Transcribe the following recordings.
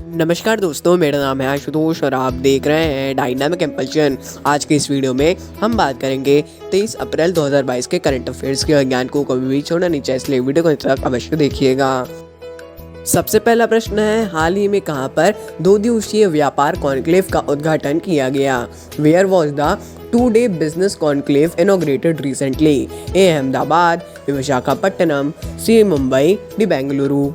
नमस्कार दोस्तों, मेरा नाम है आशुतोष और आप देख रहे हैं डायनामिक इम्पल्शन। आज के इस वीडियो में हम बात करेंगे 23 अप्रैल 2022 के करंट अफेयर्स के। ज्ञान को कभी भी छोड़ना नहीं चाहिए, इसलिए वीडियो को अंत तक अवश्य देखिएगा। सबसे पहला प्रश्न है, हाल ही में कहां पर 2 दिवसीय व्यापार कॉन्क्लेव का उद्घाटन किया गया? Where was the 2-day business conclave inaugurated recently? A Ahmedabad, B Visakhapatnam, C Mumbai, D Bengaluru.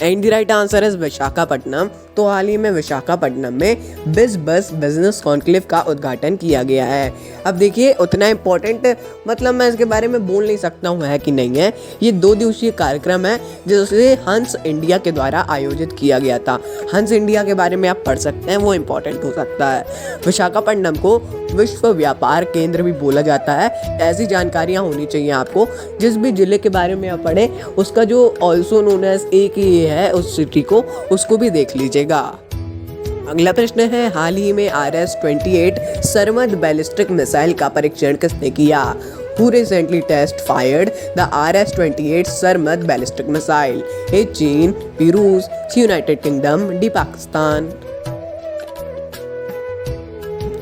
And the right answer is Visakhapatnam. तो हाल ही में विशाखापट्टनम में बस बिजनेस कॉन्क्लेव का उद्घाटन किया गया है। अब देखिए, उतना इम्पोर्टेंट मतलब मैं इसके बारे में बोल नहीं सकता हूँ है कि नहीं है। ये 2 दिवसीय कार्यक्रम है जिसे हंस इंडिया के द्वारा आयोजित किया गया था। हंस इंडिया के बारे में आप पढ़ सकते हैं, वो इम्पोर्टेंट हो सकता है। विशाखापट्टनम को विश्व व्यापार केंद्र भी बोला जाता है। ऐसी जानकारियाँ होनी चाहिए आपको। जिस भी जिले के बारे में आप पढ़े उसका जो ऑल्सो नोन एज एक ही है उस सिटी को, उसको भी देख लीजिएगा। अगला प्रश्न है, हाल ही में RS-28 सरमद बैलिस्टिक मिसाइल का परीक्षण किसने किया? Who recently test fired the RS-28 Sarmat ballistic missile? A चीन, बी रूस, C United Kingdom, D Pakistan.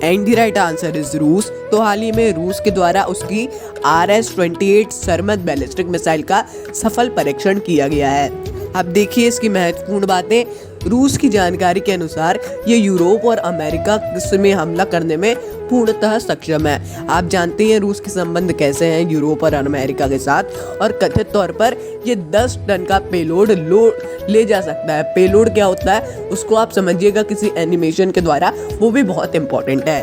And the right answer is रूस। तो हाल ही में रूस के द्वारा उसकी RS-28 सरमद बैलिस्टिक मिसाइल का सफल परीक्षण किया गया है। अब देखिए इसकी महत्वपूर्ण बातें। रूस की जानकारी के अनुसार ये यूरोप और अमेरिका में हमला करने में पूर्णतः सक्षम है। आप जानते हैं रूस के संबंध कैसे हैं यूरोप और अमेरिका के साथ, और कथित तौर पर ये 10 टन का पेलोड ले जा सकता है। पेलोड क्या होता है उसको आप समझिएगा किसी एनिमेशन के द्वारा, वो भी बहुत इंपॉर्टेंट है।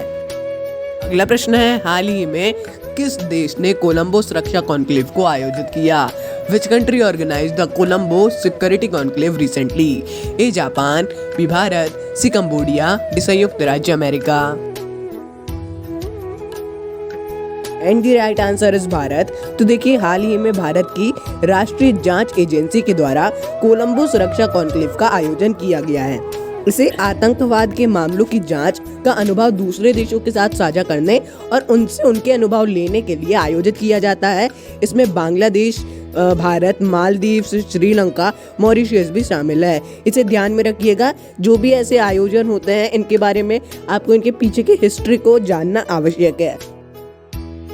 अगला प्रश्न है, हाल ही में किस देश ने कोलंबो सुरक्षा कॉन्क्लेव को आयोजित किया? Which country organized the Colombo Security Conclave recently? A Japan, B Bharat, C Cambodia, D संयुक्त राज्य America. And the right answer is Bharat. तो देखिए, हाल ही में भारत की राष्ट्रीय जांच एजेंसी के द्वारा कोलंबो सुरक्षा कॉन्क्लेव का आयोजन किया गया है। इसे आतंकवाद के मामलों की जांच का अनुभव दूसरे देशों के साथ साझा करने और उनसे उनके अनुभव लेने के लिए आयोजित किया जाता है। इसमें बांग्लादेश, भारत, मालदीव, श्रीलंका, मॉरिशस भी शामिल है। इसे ध्यान में रखिएगा। जो भी ऐसे आयोजन होते हैं इनके बारे में आपको इनके पीछे की हिस्ट्री को जानना आवश्यक है।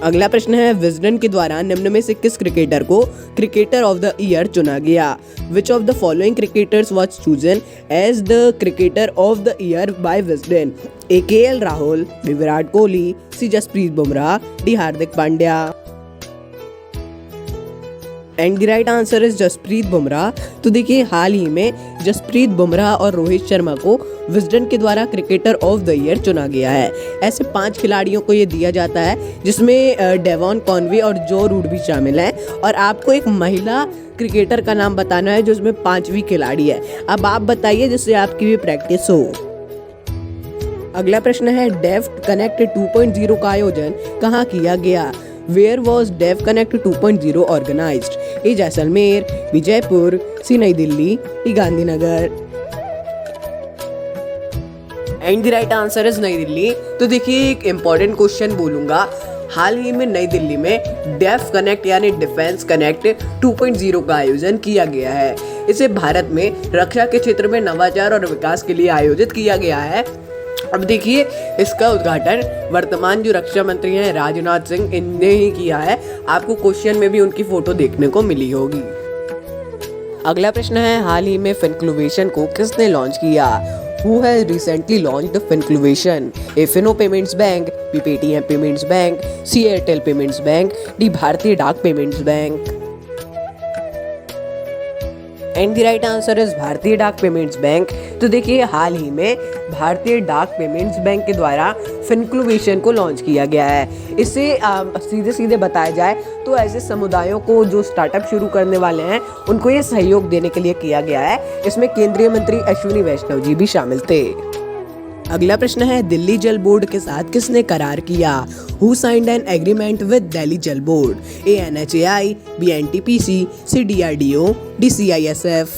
अगला प्रश्न है, विजडन के द्वारा निम्न में से किस क्रिकेटर को क्रिकेटर ऑफ द ईयर चुना गया? Which of the following cricketers was chosen as the cricketer of the year by Wisden? A KL Rahul, B Virat Kohli, C Jasprit Bumrah, D Hardik Pandya. And the right answer is Jasprit Bumrah. तो देखिए, हाल ही में जसप्रीत बुमराह और रोहित शर्मा को विजडन के द्वारा क्रिकेटर ऑफ द ईयर चुना गया है। ऐसे 5 खिलाड़ियों को ये दिया जाता है जिसमें डेवॉन कॉनवे और जो रूट भी शामिल हैं। और आपको एक महिला क्रिकेटर का नाम बताना है जो इसमें 5वीं खिलाड़ी है। अब आप बताइए जिससे आपकी भी प्रैक्टिस हो। अगला प्रश्न है, डेफ्ट कनेक्ट 2.0 का आयोजन कहाँ किया गया? Where was Dev Connect 2.0 organized? A Jaisalmer, B Jaipur, सी नई Delhi, D Gandhinagar. And the right answer is नई दिल्ली। तो देखिए, एक इम्पोर्टेंट क्वेश्चन बोलूंगा। हाल ही में नई दिल्ली में डेफ कनेक्ट यानी डिफेंस कनेक्ट 2.0 का आयोजन किया गया है। इसे भारत में रक्षा के क्षेत्र में नवाचार और विकास के लिए आयोजित किया गया है। अब देखिए, इसका उद्घाटन वर्तमान जो रक्षा मंत्री हैं राजनाथ सिंह, इनने ही किया है। आपको क्वेश्चन में भी उनकी फोटो देखने को मिली होगी। अगला प्रश्न है, हाल ही में फिनक्लुवेशन को किसने लॉन्च किया? Who has recently launched Fincluvation? A Fino Payments Bank, B Paytm Payments Bank, C Airtel Payments Bank, D Bharatiya Dak Payments Bank. And the right answer is Bharatiya Dak Payments bank. तो देखिए, हाल ही में भारतीय डाक पेमेंट्स बैंक के द्वारा फिनक्लुवेशन को लॉन्च किया गया है। इसे सीधे सीधे बताया जाए तो ऐसे समुदायों को जो स्टार्टअप शुरू करने वाले हैं उनको ये सहयोग देने के लिए किया गया है। इसमें केंद्रीय मंत्री अश्विनी वैष्णव जी भी शामिल थे। अगला प्रश्न है, दिल्ली जल बोर्ड के साथ किसने करार किया? Who signed an agreement with Delhi Jal board? A NHAI, B NTPC, C DRDO, D CISF।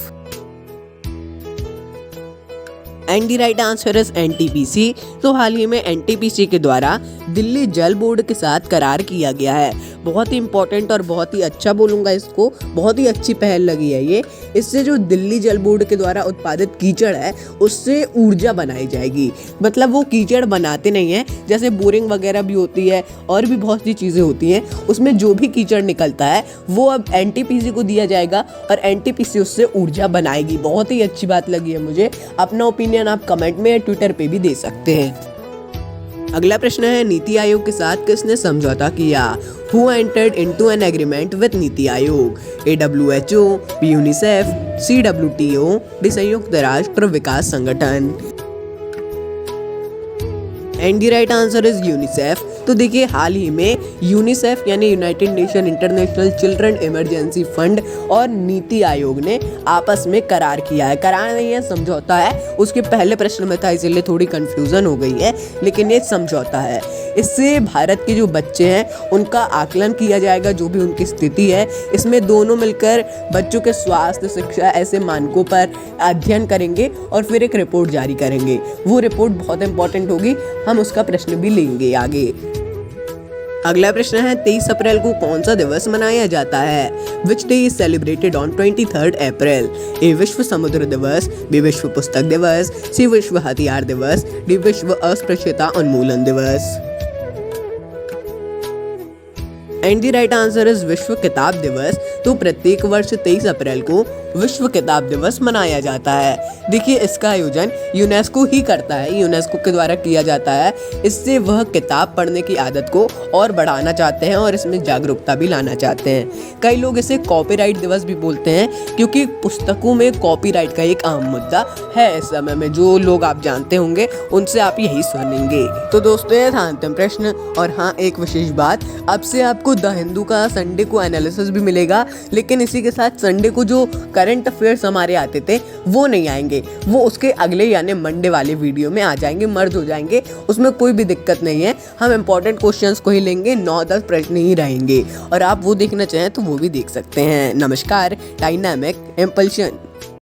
And the right answer is NTPC. तो हाल ही में एनटीपीसी के द्वारा दिल्ली जल बोर्ड के साथ करार किया गया है। बहुत ही इंपॉर्टेंट और बहुत ही अच्छा बोलूँगा इसको, बहुत ही अच्छी पहल लगी है ये। इससे जो दिल्ली जल बोर्ड के द्वारा उत्पादित कीचड़ है उससे ऊर्जा बनाई जाएगी। मतलब वो कीचड़ बनाते नहीं हैं, जैसे बोरिंग वगैरह भी होती है और भी बहुत सी चीज़ें होती हैं, उसमें जो भी कीचड़ निकलता है वो अब एनटीपीसी को दिया जाएगा और एनटीपीसी उससे ऊर्जा बनाएगी। बहुत ही अच्छी बात लगी है मुझे। अपना ओपिनियन आप कमेंट में या ट्विटर पे भी दे सकते हैं। अगला प्रश्न है, नीति आयोग के साथ किसने समझौता किया? Who entered into an agreement with NITI Aayog? AWHO, UNICEF, CWTO, संयुक्त राष्ट्र विकास संगठन। And the right answer is UNICEF. तो देखिए हाल ही में यूनिसेफ यानी United nation international children emergency fund और नीति आयोग ने आपस में करार किया है। करार नहीं है, समझौता है। उसके पहले प्रश्न में था इसलिए थोड़ी कंफ्यूजन हो गई है, लेकिन ये समझौता है। इससे भारत के जो बच्चे हैं उनका आकलन किया जाएगा, जो भी उनकी स्थिति है। इसमें दोनों मिलकर बच्चों के स्वास्थ्य, शिक्षा ऐसे मानकों पर अध्ययन करेंगे और फिर एक रिपोर्ट जारी करेंगे। वो रिपोर्ट बहुत इंपॉर्टेंट होगी, हम उसका प्रश्न भी लेंगे आगे। अगला प्रश्न है, 23 अप्रैल को कौन सा दिवस मनाया जाता है? Which day is celebrated on 23 अप्रैल? ए विश्व समुद्र दिवस, बी विश्व पुस्तक दिवस, सी विश्व हथियार दिवस, डी विश्व अस्पृश्यता उन्मूलन दिवस। And the right answer is विश्व किताब दिवस। तो प्रत्येक वर्ष 23 अप्रैल को विश्व किताब दिवस मनाया जाता है। देखिए इसका आयोजन यूनेस्को ही करता है, यूनेस्को के द्वारा किया जाता है। इससे वह किताब पढ़ने की आदत को और बढ़ाना चाहते हैं और इसमें जागरूकता भी लाना चाहते हैं। कई लोग इसे कॉपीराइट दिवस भी बोलते हैं, क्योंकि पुस्तकों में कॉपीराइट का एक अहम मुद्दा है इस समय में। जो लोग आप जानते होंगे उनसे आप यही सुनेंगे। तो दोस्तों ये था अंतिम प्रश्न। और हाँ, एक विशेष बात, अब से आपको द हिंदू का संडे को एनालिसिस भी मिलेगा, लेकिन इसी के साथ संडे को जो करंट अफेयर्स हमारे आते थे वो नहीं आएंगे, वो उसके अगले यानी मंडे वाले वीडियो में आ जाएंगे, मर्ज हो जाएंगे। उसमें कोई भी दिक्कत नहीं है, हम इंपॉर्टेंट क्वेश्चंस को ही लेंगे, 9-10 प्रश्न ही रहेंगे। और आप वो देखना चाहें तो वो भी देख सकते हैं। नमस्कार, डायनामिक इम्पल्शन।